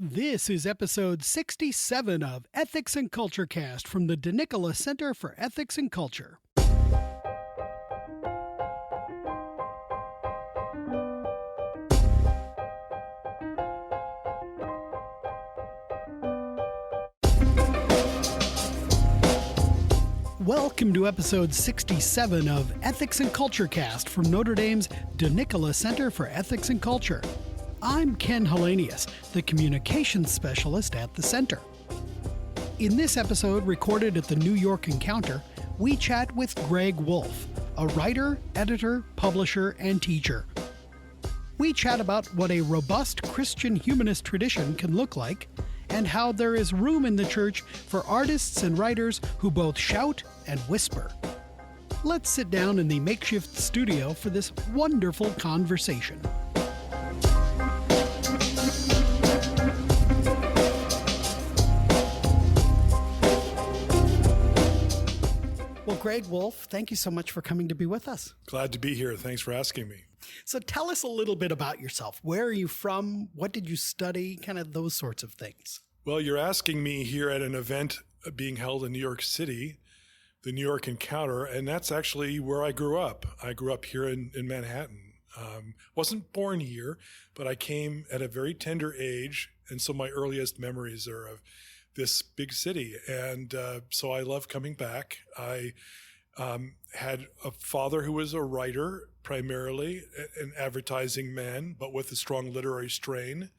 This is episode 67 of Ethics and Culture Cast from the DeNicola Center for Ethics and Culture. Welcome to episode 67 of Ethics and Culture Cast from Notre Dame's DeNicola Center for Ethics and Culture. I'm Ken Hellenius, the communications specialist at the center. In this episode, recorded at the New York Encounter, we chat with Greg Wolfe, a writer, editor, publisher, and teacher. We chat about what a robust Christian humanist tradition can look like, and how there is room in the church for artists and writers who both shout and whisper. Let's sit down in the makeshift studio for this wonderful conversation. Well, Greg Wolfe, thank you so much for coming to be with us. Glad to be here. Thanks for asking me. So tell us a little bit about yourself. Where are you from? What did you study? Kind of those sorts of things. Well, you're asking me here at an event being held in New York City, the New York Encounter, and that's actually where I grew up. I grew up here in Manhattan. Wasn't born here, but I came at a very tender age, and so my earliest memories are of this big city. And so I love coming back. I had a father who was a writer, primarily an advertising man, but with a strong literary strain.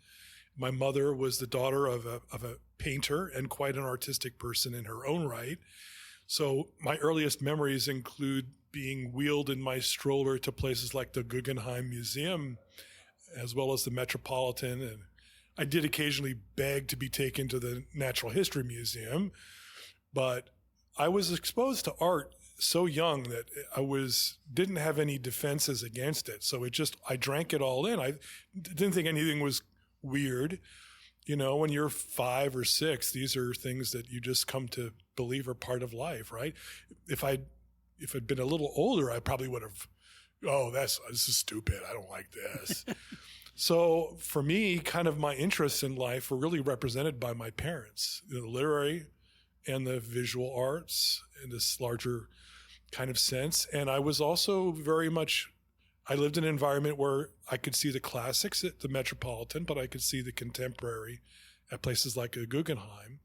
My mother was the daughter of a painter and quite an artistic person in her own right. So my earliest memories include being wheeled in my stroller to places like the Guggenheim Museum, as well as the Metropolitan. And I did occasionally beg to be taken to the Natural History Museum, but I was exposed to art so young that didn't have any defenses against it. So I drank it all in. I didn't think anything was weird. You know, when you're 5 or 6, these are things that you just come to believe are part of life, right? If I'd been a little older, I probably would have, this is stupid. I don't like this. So for me, kind of my interests in life were really represented by my parents, the literary and the visual arts in this larger kind of sense. And I was also I lived in an environment where I could see the classics at the Metropolitan, but I could see the contemporary at places like a Guggenheim.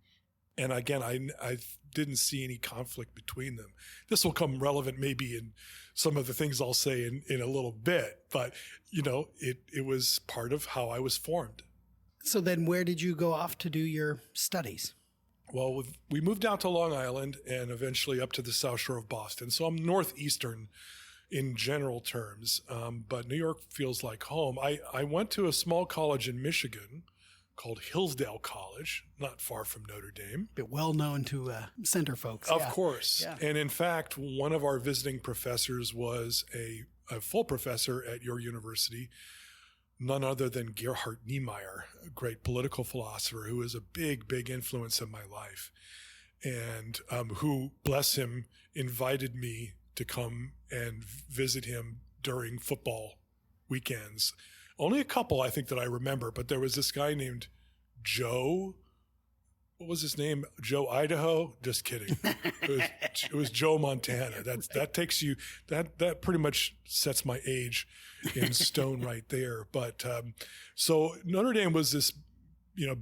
And again, I didn't see any conflict between them. This will come relevant maybe in some of the things I'll say in a little bit, but it was part of how I was formed. So then where did you go off to do your studies? Well, we moved out to Long Island and eventually up to the South Shore of Boston. So I'm northeastern in general terms, but New York feels like home. I went to a small college in Michigan called Hillsdale College, not far from Notre Dame. Bit well known to center folks. Of course. Yeah. And in fact, one of our visiting professors was a full professor at your university, none other than Gerhard Niemeyer, a great political philosopher who is a big, big influence in my life, and who, bless him, invited me to come and visit him during football weekends. Only a couple, I think, that I remember, but there was this guy named Joe. What was his name? Joe Idaho? Just kidding. It was Joe Montana. That pretty much sets my age in stone right there. But so Notre Dame was this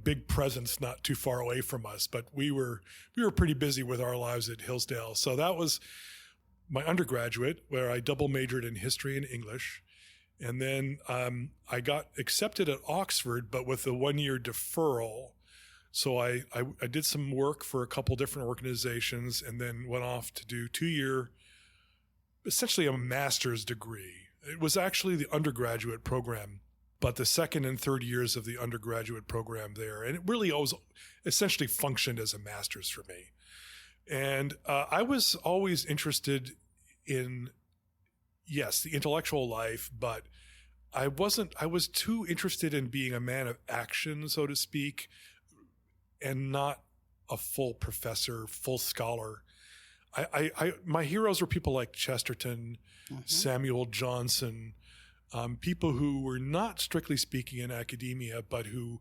big presence not too far away from us, but we were pretty busy with our lives at Hillsdale. So that was my undergraduate, where I double majored in history and English. And then I got accepted at Oxford, but with a 1-year deferral. So I did some work for a couple different organizations and then went off to do 2-year, essentially a master's degree. It was actually the undergraduate program, but the second and third years of the undergraduate program there. And it really essentially functioned as a master's for me. And I was always interested in, yes, the intellectual life, but I was too interested in being a man of action, so to speak, and not a full professor, full scholar. My heroes were people like Chesterton, Samuel Johnson, people who were not strictly speaking in academia, but who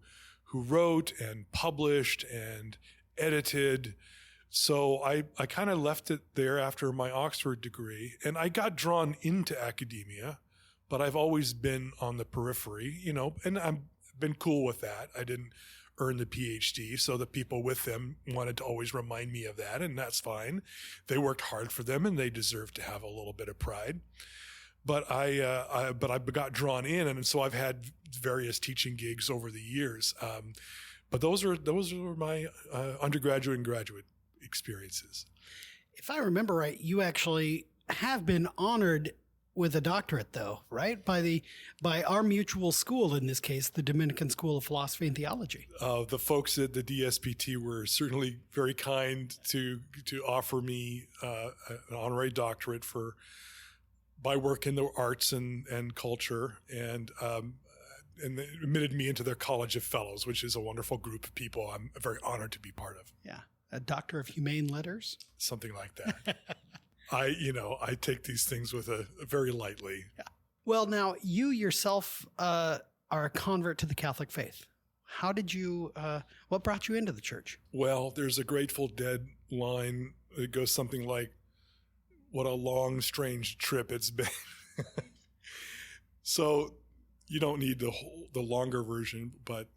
who wrote and published and edited. So I kind of left it there after my Oxford degree, and I got drawn into academia, but I've always been on the periphery, and I've been cool with that. I didn't earn the PhD, so the people with them wanted to always remind me of that, and that's fine. They worked hard for them, and they deserve to have a little bit of pride. But I got drawn in, and so I've had various teaching gigs over the years. But those are my undergraduate and graduate experiences. If I remember right, you actually have been honored with a doctorate, though, right? By our mutual school, in this case, the Dominican School of Philosophy and Theology. The folks at the DSPT were certainly very kind to offer me an honorary doctorate for my work in the arts and culture, and they admitted me into their College of Fellows, which is a wonderful group of people I'm very honored to be part of. Yeah, a Doctor of Humane Letters? Something like that. I take these things with a very lightly. Yeah. Well, now you yourself are a convert to the Catholic faith. How did you? What brought you into the church? Well, there's a Grateful Dead line that goes something like, "What a long, strange trip it's been." So you don't need the longer version, but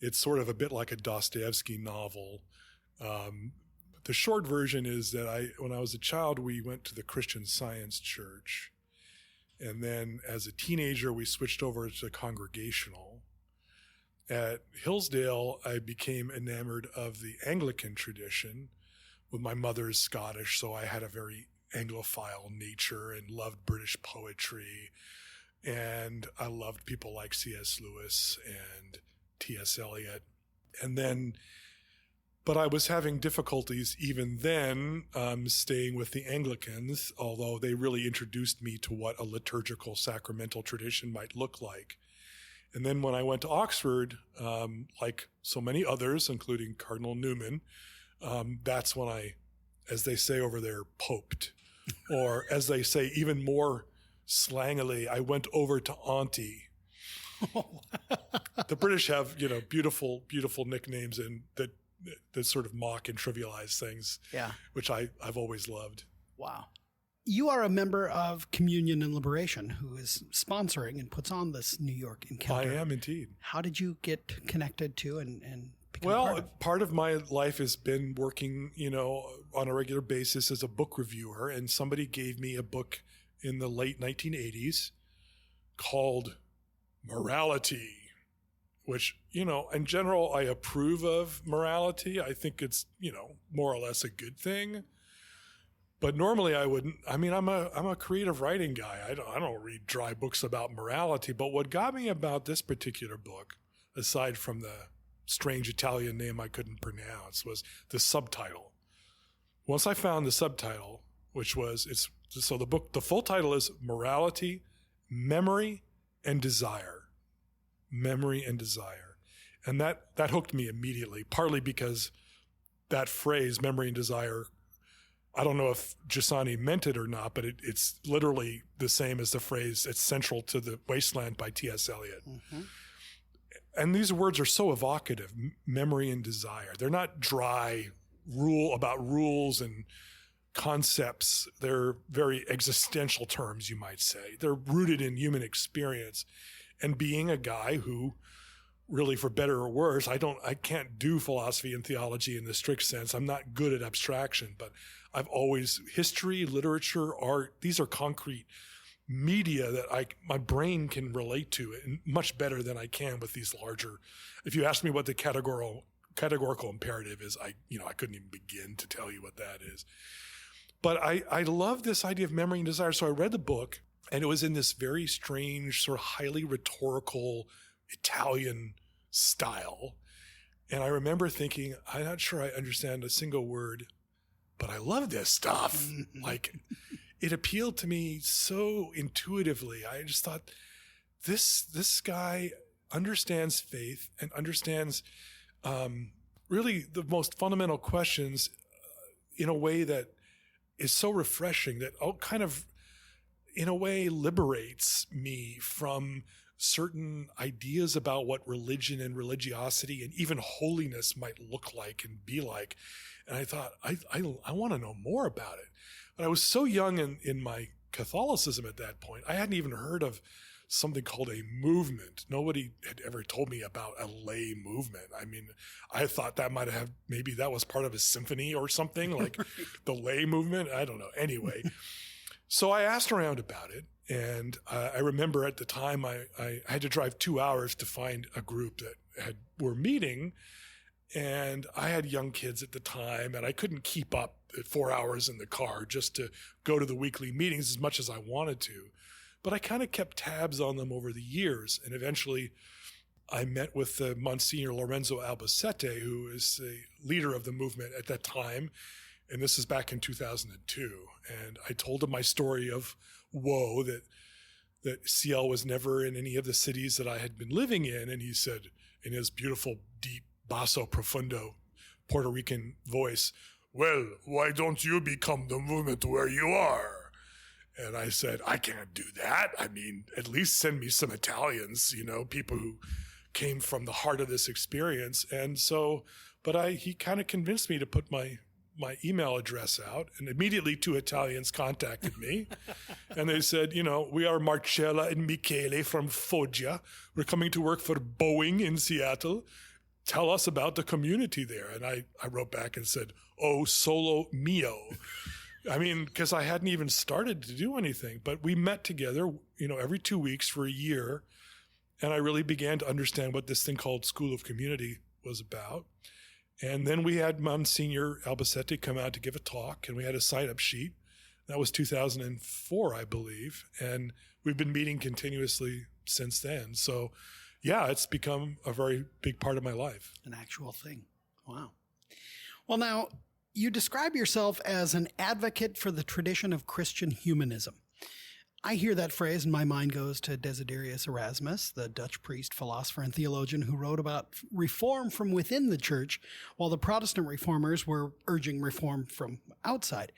it's sort of a bit like a Dostoevsky novel. The short version is that when I was a child, we went to the Christian Science Church. And then as a teenager, we switched over to Congregational. At Hillsdale, I became enamored of the Anglican tradition. With my mother's Scottish, so I had a very Anglophile nature and loved British poetry. And I loved people like C.S. Lewis and T.S. Eliot. But I was having difficulties even then staying with the Anglicans, although they really introduced me to what a liturgical sacramental tradition might look like. And then when I went to Oxford, like so many others, including Cardinal Newman, that's when I, as they say over there, poped. Or as they say even more slangily, I went over to Auntie. The British have, beautiful, beautiful nicknames and that sort of mock and trivialize things, which I've always loved. Wow. You are a member of Communion and Liberation, who is sponsoring and puts on this New York encounter. I am indeed. How did you get connected to and become Well, part of my life has been working, on a regular basis as a book reviewer, and somebody gave me a book in the late 1980s called Morality, which, in general, I approve of morality. I think it's, more or less a good thing. But normally I wouldn't. I mean, I'm a creative writing guy. I don't read dry books about morality. But what got me about this particular book, aside from the strange Italian name I couldn't pronounce, was the subtitle. Once I found the subtitle, which was, the full title is Morality, Memory, and Desire. Memory and desire. And that hooked me immediately, partly because that phrase, memory and desire, I don't know if Giussani meant it or not, but it's literally the same as the phrase, it's central to The Wasteland by T.S. Eliot. Mm-hmm. And these words are so evocative, memory and desire. They're not dry about rules and concepts. They're very existential terms, you might say. They're rooted in human experience. And being a guy who, really for better or worse, I can't do philosophy and theology in the strict sense. I'm not good at abstraction, but I've always, history, literature, art, these are concrete media that my brain can relate to and much better than I can with these larger. If you ask me what the categorical imperative is, I couldn't even begin to tell you what that is. But I love this idea of memory and desire. So I read the book, and it was in this very strange, sort of highly rhetorical Italian style. And I remember thinking, I'm not sure I understand a single word, but I love this stuff. Like, it appealed to me so intuitively. I just thought, this guy understands faith and understands really the most fundamental questions in a way that is so refreshing, that kind of, in a way, liberates me from certain ideas about what religion and religiosity and even holiness might look like and be like. And I thought, I want to know more about it. But I was so young in my Catholicism at that point, I hadn't even heard of something called a movement. Nobody had ever told me about a lay movement. I mean, I thought that maybe that was part of a symphony or something, like the lay movement. I don't know. Anyway, so I asked around about it. And I remember at the time I had to drive 2 hours to find a group that were meeting. And I had young kids at the time, and I couldn't keep up at 4 hours in the car just to go to the weekly meetings as much as I wanted to. But I kind of kept tabs on them over the years. And eventually I met with Monsignor Lorenzo Albacete, who is the leader of the movement at that time. And this is back in 2002. And I told him my story of woe, that CL was never in any of the cities that I had been living in. And he said in his beautiful, deep, basso profundo Puerto Rican voice, "Well, why don't you become the movement where you are?" And I said, "I can't do that. I mean, at least send me some Italians, people who came from the heart of this experience." And so, he kind of convinced me to put my email address out, and immediately 2 Italians contacted me. And they said, "We are Marcella and Michele from Foggia. We're coming to work for Boeing in Seattle. Tell us about the community there." And I wrote back and said, "Oh, solo mio." I mean, because I hadn't even started to do anything. But we met together, every 2 weeks for a year. And I really began to understand what this thing called School of Community was about. And then we had Monsignor Albacete come out to give a talk, and we had a sign-up sheet. That was 2004, I believe. And we've been meeting continuously since then. So, yeah, it's become a very big part of my life. An actual thing. Wow. Well, now, you describe yourself as an advocate for the tradition of Christian humanism. I hear that phrase and my mind goes to Desiderius Erasmus, the Dutch priest, philosopher, and theologian who wrote about reform from within the church, while the Protestant reformers were urging reform from outside.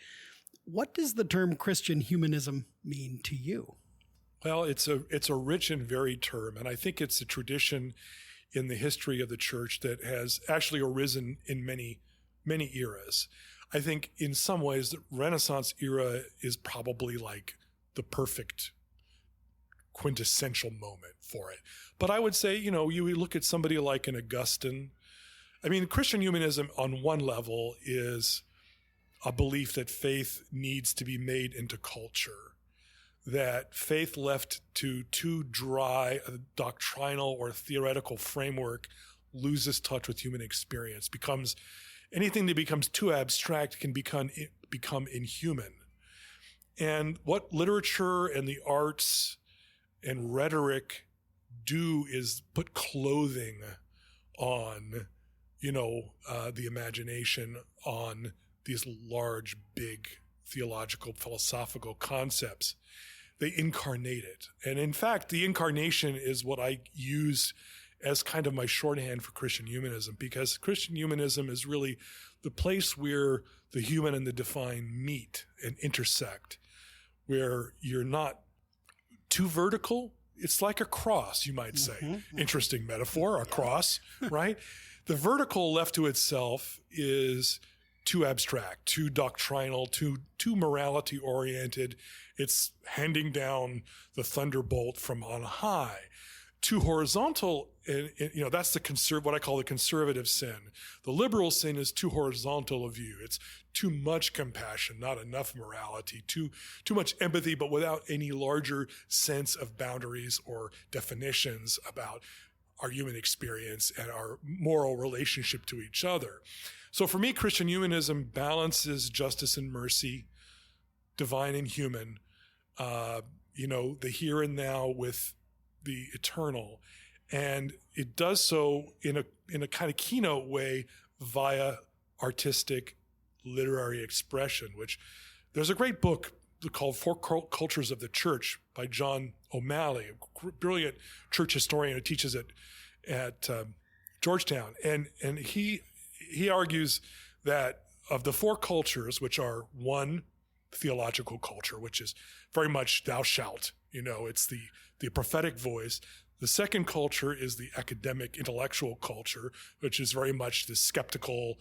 What does the term Christian humanism mean to you? Well, it's a rich and varied term, and I think it's a tradition in the history of the church that has actually arisen in many, many eras. I think in some ways the Renaissance era is probably like the perfect quintessential moment for it. But I would say, you look at somebody like an Augustine. I mean, Christian humanism on one level is a belief that faith needs to be made into culture, that faith left to too dry a doctrinal or theoretical framework loses touch with human experience, anything that becomes too abstract can become inhuman. And what literature and the arts and rhetoric do is put clothing on, the imagination, on these large, big theological, philosophical concepts. They incarnate it. And in fact, the incarnation is what I use as kind of my shorthand for Christian humanism, because Christian humanism is really the place where the human and the divine meet and intersect, where you're not too vertical. It's like a cross, you might say. Mm-hmm. Interesting metaphor, a cross, right? The vertical left to itself is too abstract, too doctrinal, too morality oriented. It's handing down the thunderbolt from on high. Too horizontal, and that's what I call the conservative sin. The liberal sin is too horizontal a view. It's too much compassion, not enough morality, too much empathy, but without any larger sense of boundaries or definitions about our human experience and our moral relationship to each other. So for me, Christian humanism balances justice and mercy, divine and human, the here and now with the eternal. And it does so in a kind of keynote way via artistic literary expression, which there's a great book called Four Cultures of the Church by John O'Malley, a brilliant church historian who teaches at Georgetown. And he argues that of the four cultures, which are one, theological culture, which is very much thou shalt, it's the prophetic voice. The second culture is the academic intellectual culture, which is very much the skeptical,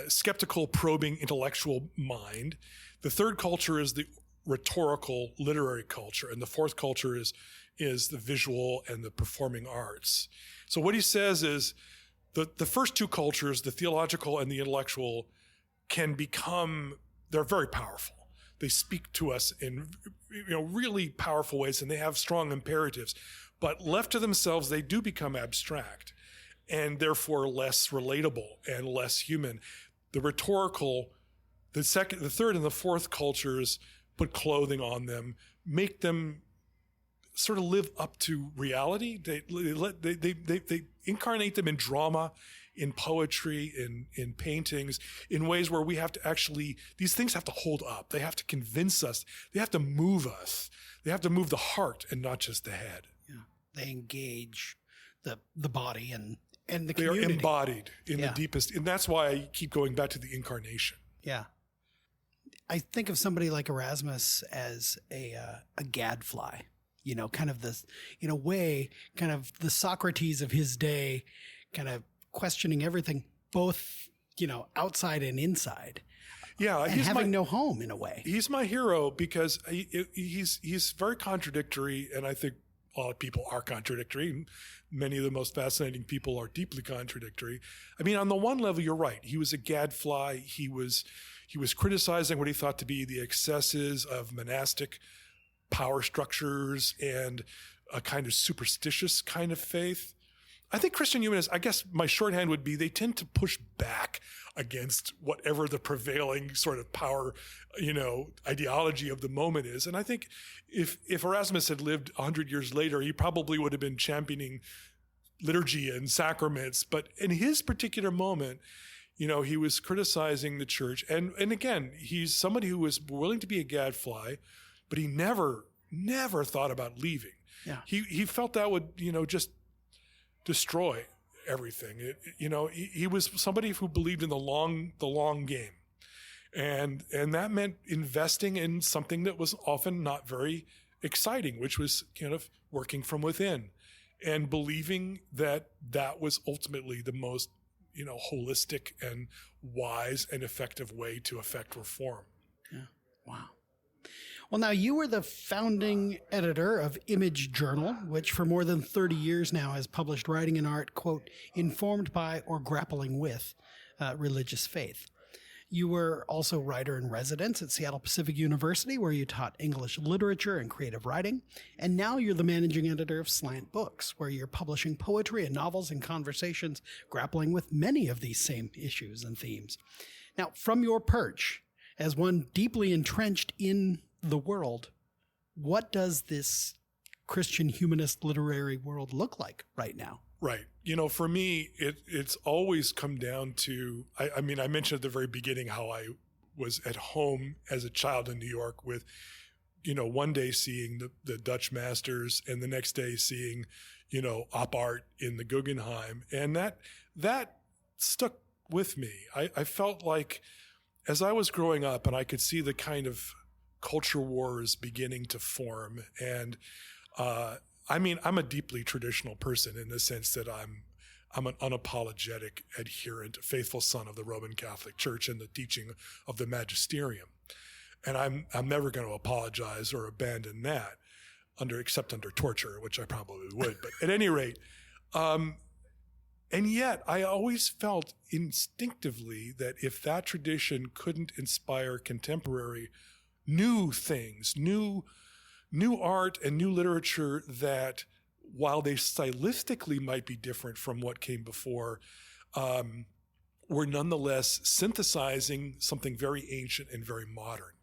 skeptical, probing intellectual mind. The third culture is the rhetorical literary culture. And the fourth culture is the visual and the performing arts. So what he says is the first two cultures, the theological and the intellectual, they're very powerful. They speak to us in really powerful ways, and they have strong imperatives. But left to themselves, they do become abstract and therefore less relatable and less human. The rhetorical, the third and the fourth cultures put clothing on them, make them sort of live up to reality. They incarnate them in drama, in poetry, in paintings, in ways where we have to actually, these things have to hold up. They have to convince us. They have to move us. They have to move the heart and not just the head. Yeah. They engage the body and the community. They are embodied in the deepest, and that's why I keep going back to the incarnation. Yeah. I think of somebody like Erasmus as a gadfly, kind of this, in a way, kind of the Socrates of his day, kind of questioning everything, both, outside and inside. Yeah. And having no home in a way. He's my hero because he's very contradictory, and I think a lot of people are contradictory. Many of the most fascinating people are deeply contradictory. I mean, on the one level, you're right. He was a gadfly. He was criticizing what he thought to be the excesses of monastic power structures and a kind of superstitious kind of faith. I think Christian humanists, I guess my shorthand would be, they tend to push back against whatever the prevailing sort of power, ideology of the moment is. And I think if Erasmus had lived 100 years later, he probably would have been championing liturgy and sacraments. But in his particular moment, he was criticizing the church. And again, he's somebody who was willing to be a gadfly, but he never thought about leaving. Yeah. He felt that would, just destroy everything. He was somebody who believed in the long game. And that meant investing in something that was often not very exciting, which was kind of working from within and believing that was ultimately the most, holistic and wise and effective way to effect reform. Yeah. Wow. Well, now you were the founding editor of Image Journal, which for more than 30 years now has published writing and art, quote, informed by or grappling with religious faith. You were also writer in residence at Seattle Pacific University, where you taught English literature and creative writing. And now you're the managing editor of Slant Books, where you're publishing poetry and novels and conversations grappling with many of these same issues and themes. Now, from your perch, as one deeply entrenched in the world, what does this Christian humanist literary world look like right now? Right. For me, it's always come down to, I mentioned at the very beginning how I was at home as a child in New York with, one day seeing the Dutch masters and the next day seeing, op art in the Guggenheim. And that stuck with me. I felt like as I was growing up and I could see the kind of culture wars beginning to form, and I'm a deeply traditional person in the sense that I'm an unapologetic adherent, faithful son of the Roman Catholic Church and the teaching of the magisterium. And I'm never going to apologize or abandon that except under torture, which I probably would. But at any rate, and yet I always felt instinctively that if that tradition couldn't inspire contemporary new things, new art and new literature that, while they stylistically might be different from what came before, were nonetheless synthesizing something very ancient and very modern.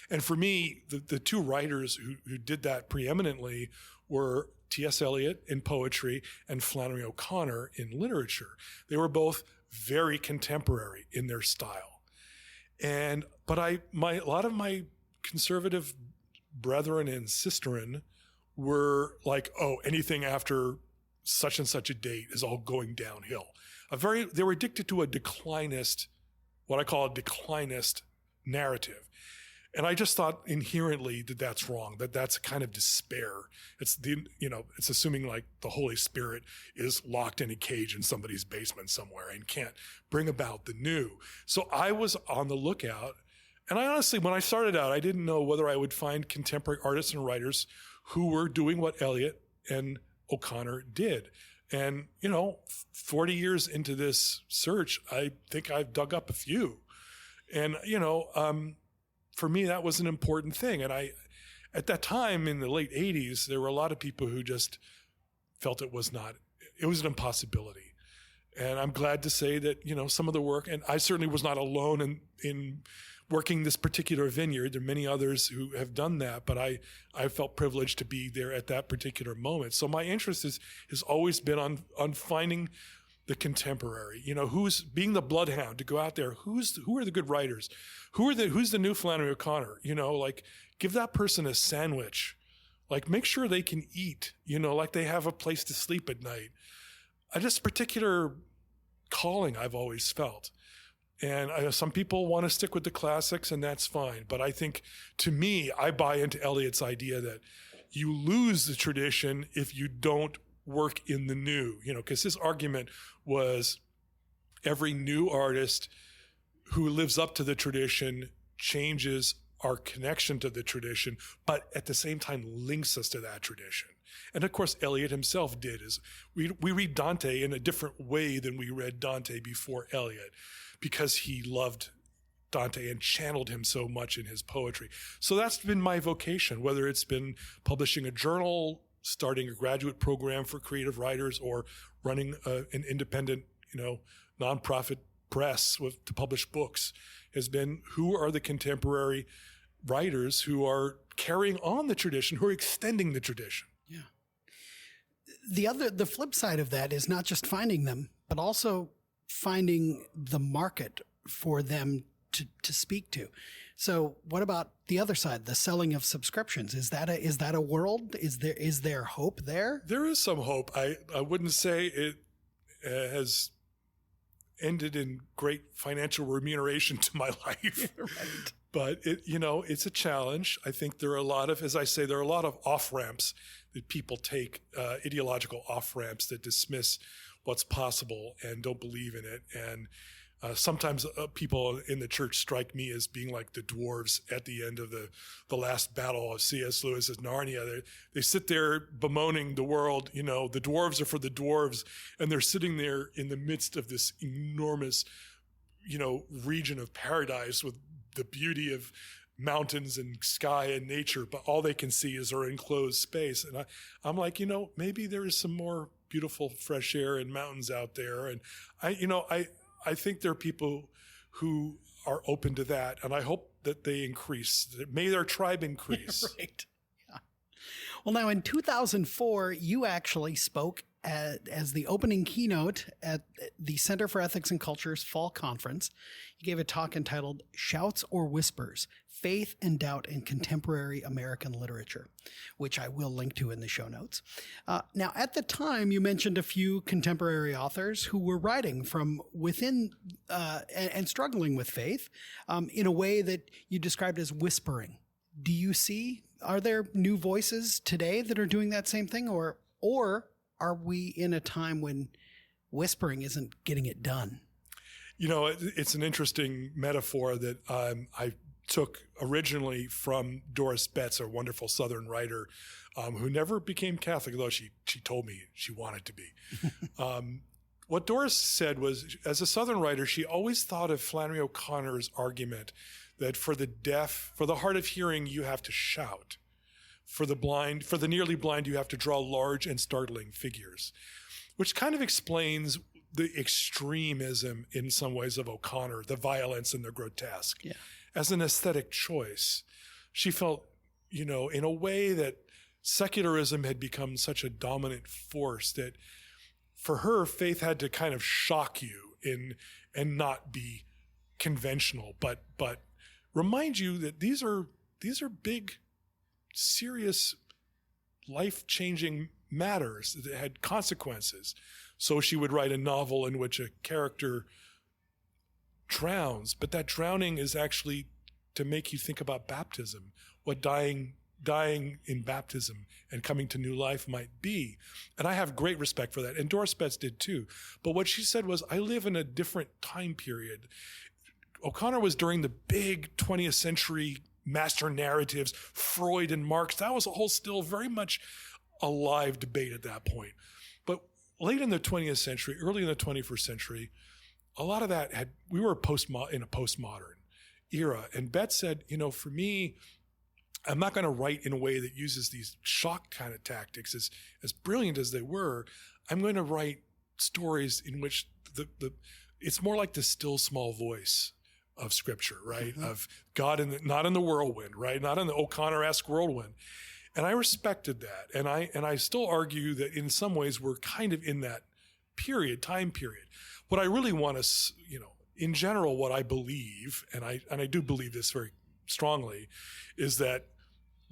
And for me, the two writers who did that preeminently were T.S. Eliot in poetry and Flannery O'Connor in literature. They were both very contemporary in their style. But a lot of my conservative brethren and sisterin were like, oh, anything after such and such a date is all going downhill. They were addicted to a declinist, what I call a declinist narrative. And I just thought inherently that that's wrong, that that's a kind of despair. It's it's assuming like the Holy Spirit is locked in a cage in somebody's basement somewhere and can't bring about the new. So I was on the lookout. And I honestly, when I started out, I didn't know whether I would find contemporary artists and writers who were doing what Eliot and O'Connor did. And, 40 years into this search, I think I've dug up a few. And, for me, that was an important thing. And at that time in the late 80s, there were a lot of people who just felt it was an impossibility. And I'm glad to say that, some of the work, and I certainly was not alone in working this particular vineyard. There are many others who have done that, but I felt privileged to be there at that particular moment. So my interest has always been on finding the contemporary, who's being the bloodhound to go out there. Who are the good writers? Who's the new Flannery O'Connor? Give that person a sandwich, make sure they can eat, they have a place to sleep at night. Just particular calling I've always felt. And some people want to stick with the classics, and that's fine. But I think, to me, I buy into Eliot's idea that you lose the tradition if you don't work in the new, because his argument was every new artist who lives up to the tradition changes our connection to the tradition, but at the same time links us to that tradition. And of course, Eliot himself did. We read Dante in a different way than we read Dante before Eliot, because he loved Dante and channeled him so much in his poetry. So that's been my vocation, whether it's been publishing a journal, starting a graduate program for creative writers, or running an independent, nonprofit press to publish books, has been who are the contemporary writers who are carrying on the tradition, who are extending the tradition. Yeah. The flip side of that is not just finding them, but also finding the market for them to speak to. So what about the other side, the selling of subscriptions? Is that a world? Is there hope there? There is some hope. I wouldn't say it has ended in great financial remuneration to my life. Right. But it's a challenge. I think there are a lot of off-ramps that people take, ideological off-ramps that dismiss what's possible and don't believe in it. And sometimes people in the church strike me as being like the dwarves at the end of the last battle of C.S. Lewis's Narnia. They sit there bemoaning the world, the dwarves are for the dwarves, and they're sitting there in the midst of this enormous, region of paradise with the beauty of mountains and sky and nature, but all they can see is our enclosed space. And I'm like, maybe there is some more beautiful fresh air and mountains out there. And I think there are people who are open to that, and I hope that they increase. May their tribe increase. Right. Yeah. Well, now in 2004, you actually spoke as the opening keynote at the Center for Ethics and Culture's fall conference. You gave a talk entitled Shouts or Whispers, Faith and Doubt in Contemporary American Literature, which I will link to in the show notes. Now, at the time, you mentioned a few contemporary authors who were writing from within and struggling with faith in a way that you described as whispering. Are there new voices today that are doing that same thing, or are we in a time when whispering isn't getting it done? It's an interesting metaphor that I took originally from Doris Betts, a wonderful Southern writer who never became Catholic, though she told me she wanted to be. What Doris said was, as a Southern writer, she always thought of Flannery O'Connor's argument that for the deaf, for the hard of hearing, you have to shout. For the nearly blind, you have to draw large and startling figures, which kind of explains the extremism in some ways of O'Connor, the violence and the grotesque. Yeah. As an aesthetic choice, she felt, in a way that secularism had become such a dominant force that for her, faith had to kind of shock you and not be conventional, but remind you that these are big, serious, life-changing matters that had consequences. So she would write a novel in which a character drowns, but that drowning is actually to make you think about baptism, what dying in baptism and coming to new life might be. And I have great respect for that. And Doris Betts did too. But what she said was, I live in a different time period. O'Connor was during the big 20th century master narratives, Freud and Marx. That was a whole still very much alive debate at that point. But late in the 20th century, early in the 21st century, a lot of that we were in a postmodern era. And Betts said, for me, I'm not going to write in a way that uses these shock kind of tactics, as brilliant as they were. I'm going to write stories in which it's more like the still small voice of Scripture, right? Mm-hmm. Of God not in the whirlwind, right? Not in the O'Connor-esque whirlwind. And I respected that. And I still argue that in some ways we're kind of in that time period. What I really want to, in general, what I believe, and I do believe this very strongly, is that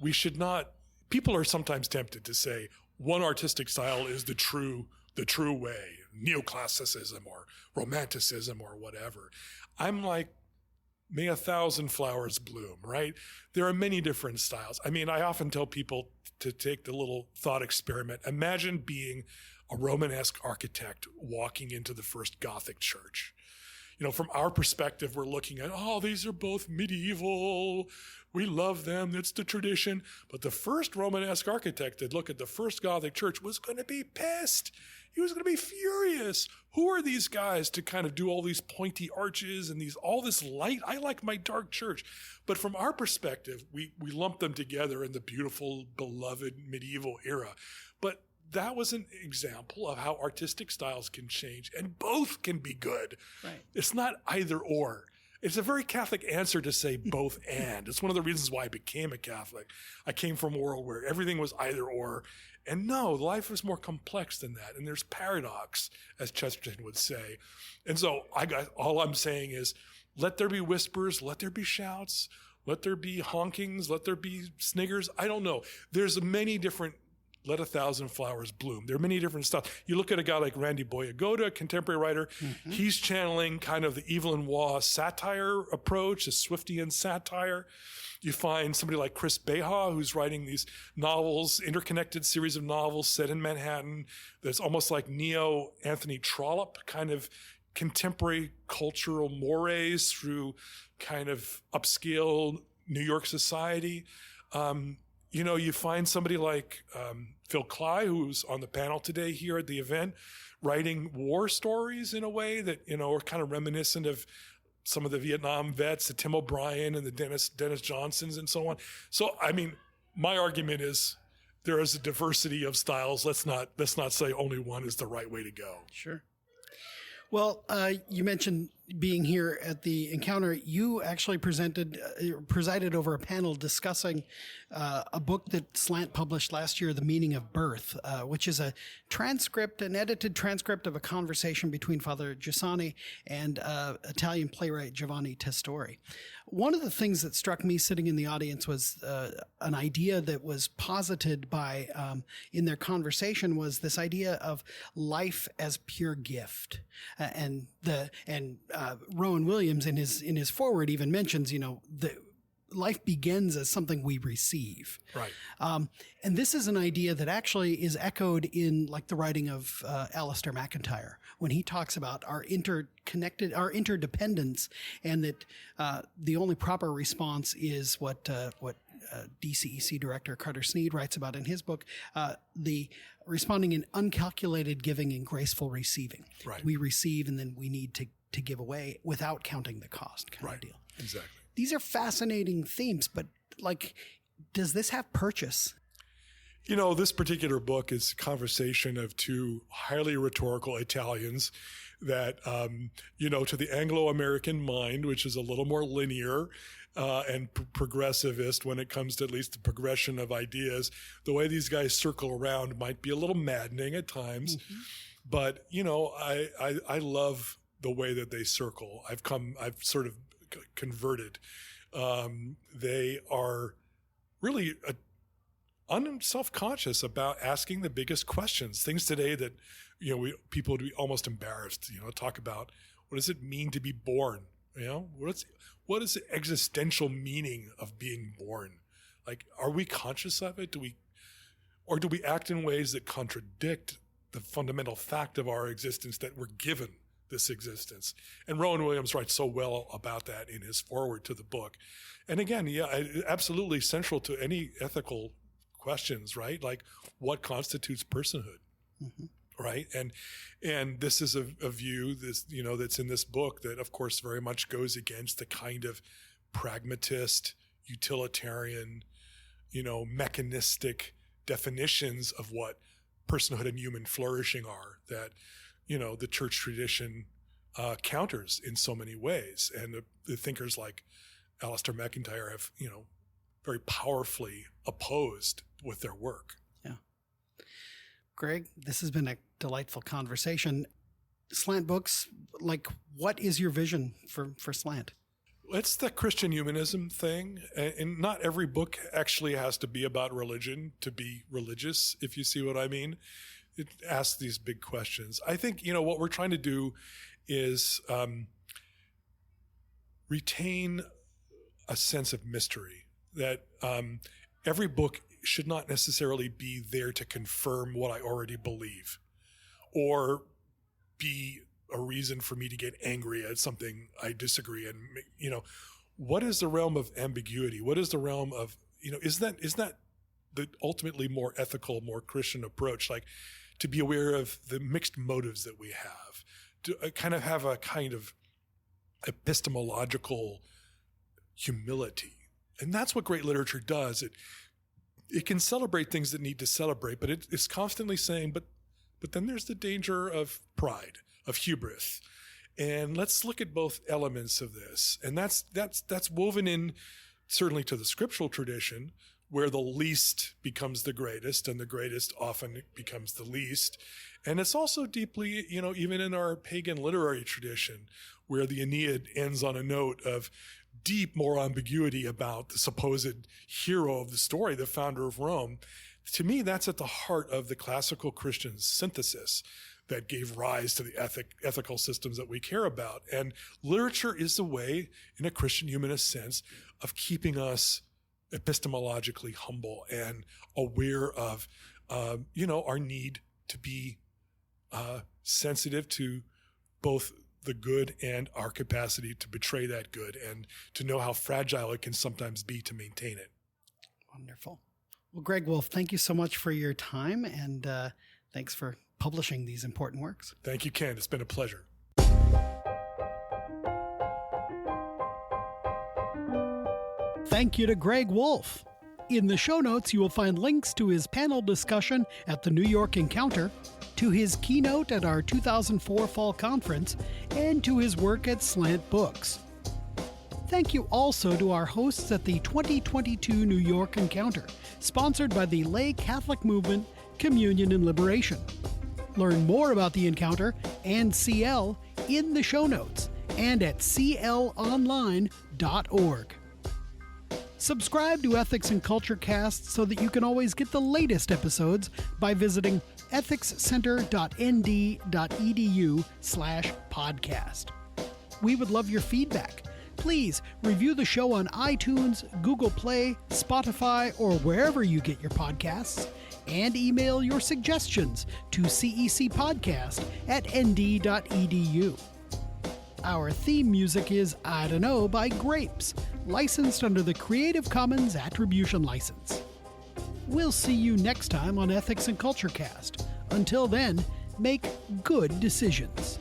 we should not, people are sometimes tempted to say one artistic style is the true way, neoclassicism or romanticism or whatever. I'm like, may 1,000 flowers bloom, right? There are many different styles. I mean, I often tell people to take the little thought experiment. Imagine being a Romanesque architect walking into the first Gothic church. From our perspective, we're looking at, these are both medieval. We love them. That's the tradition. But the first Romanesque architect that looked at the first Gothic church was going to be pissed. He was going to be furious. Who are these guys to kind of do all these pointy arches and all this light? I like my dark church. But from our perspective, we lump them together in the beautiful, beloved medieval era. But that was an example of how artistic styles can change, and both can be good. Right. It's not either or. It's a very Catholic answer to say both and. It's one of the reasons why I became a Catholic. I came from a world where everything was either or. And no, life is more complex than that. And there's paradox, as Chesterton would say. And so all I'm saying is, let there be whispers, let there be shouts, let there be honkings, let there be sniggers. I don't know. There's many different, let 1,000 flowers bloom. There are many different stuff. You look at a guy like Randy Boyagoda, a contemporary writer. Mm-hmm. He's channeling kind of the Evelyn Waugh satire approach, a Swiftian satire. You find somebody like Chris Beha, who's writing these novels, interconnected series of novels set in Manhattan. That's almost like neo-Anthony Trollope, kind of contemporary cultural mores through kind of upscale New York society. You find somebody like Phil Klay, who's on the panel today here at the event, writing war stories in a way that, are kind of reminiscent of some of the Vietnam vets, the Tim O'Brien and the Dennis Johnsons and so on. So, I mean, my argument is there is a diversity of styles. Let's not say only one is the right way to go. Sure. Well, you mentioned being here at the Encounter. You actually presided over a panel discussing a book that Slant published last year, The Meaning of Birth, which is an edited transcript of a conversation between Father Giussani and Italian playwright Giovanni Testori. One of the things that struck me sitting in the audience was an idea that was posited by, in their conversation, was this idea of life as pure gift. And Rowan Williams in his foreword even mentions, the life begins as something we receive. Right. And this is an idea that actually is echoed in like the writing of Alistair McIntyre, when he talks about our interdependence, and that the only proper response is what DCEC director Carter Snead writes about in his book, the responding in uncalculated giving and graceful receiving. Right. We receive and then we need to give away without counting the cost kind of deal. Exactly. These are fascinating themes, but does this have purchase? This particular book is a conversation of two highly rhetorical Italians that, to the Anglo-American mind, which is a little more linear and progressivist when it comes to at least the progression of ideas, the way these guys circle around might be a little maddening at times. Mm-hmm. But, I love the way that they circle. I've sort of converted. They are really unself-conscious about asking the biggest questions. Things today that, people would be almost embarrassed, talk about what does it mean to be born? What is the existential meaning of being born? Like, are we conscious of it? Do we act in ways that contradict the fundamental fact of our existence, that we're given this existence? And Rowan Williams writes so well about that in his foreword to the book. And again, absolutely central to any ethical questions, right? Like, what constitutes personhood, right? And this is a view that's in this book that, of course, very much goes against the kind of pragmatist, utilitarian, mechanistic definitions of what personhood and human flourishing are that, the church tradition counters in so many ways. And the thinkers like Alistair McIntyre have, very powerfully opposed with their work. Yeah. Greg, this has been a delightful conversation. Slant Books, like, what is your vision for Slant? It's the Christian Humanism thing. And not every book actually has to be about religion to be religious, if you see what I mean. It asks these big questions. I think, what we're trying to do is retain a sense of mystery, that every book should not necessarily be there to confirm what I already believe or be a reason for me to get angry at something I disagree. And, what is the realm of ambiguity? What is the realm of, is that the ultimately more ethical, more Christian approach? Like, to be aware of the mixed motives that we have, to kind of have a kind of epistemological humility. And that's what great literature does. It can celebrate things that need to celebrate, but it's constantly saying, but then there's the danger of pride, of hubris. And let's look at both elements of this. And that's woven in certainly to the scriptural tradition, where the least becomes the greatest and the greatest often becomes the least. And it's also deeply, even in our pagan literary tradition, where the Aeneid ends on a note of deep moral ambiguity about the supposed hero of the story, the founder of Rome. To me, that's at the heart of the classical Christian synthesis that gave rise to the ethical systems that we care about. And literature is the way, in a Christian humanist sense, of keeping us epistemologically humble and aware of, our need to be sensitive to both the good and our capacity to betray that good, and to know how fragile it can sometimes be to maintain it. Wonderful. Well, Greg Wolfe, thank you so much for your time, and thanks for publishing these important works. Thank you, Ken. It's been a pleasure. Thank you to Greg Wolfe. In the show notes, you will find links to his panel discussion at the New York Encounter, to his keynote at our 2004 Fall Conference, and to his work at Slant Books. Thank you also to our hosts at the 2022 New York Encounter, sponsored by the Lay Catholic Movement, Communion and Liberation. Learn more about the Encounter and CL in the show notes and at clonline.org. Subscribe to Ethics and Culture Cast so that you can always get the latest episodes by visiting ethicscenter.nd.edu/podcast. We would love your feedback. Please review the show on iTunes, Google Play, Spotify, or wherever you get your podcasts, and email your suggestions to cecpodcast@nd.edu. Our theme music is I Don't Know by Grapes, licensed under the Creative Commons Attribution License. We'll see you next time on Ethics and Culture Cast. Until then, make good decisions.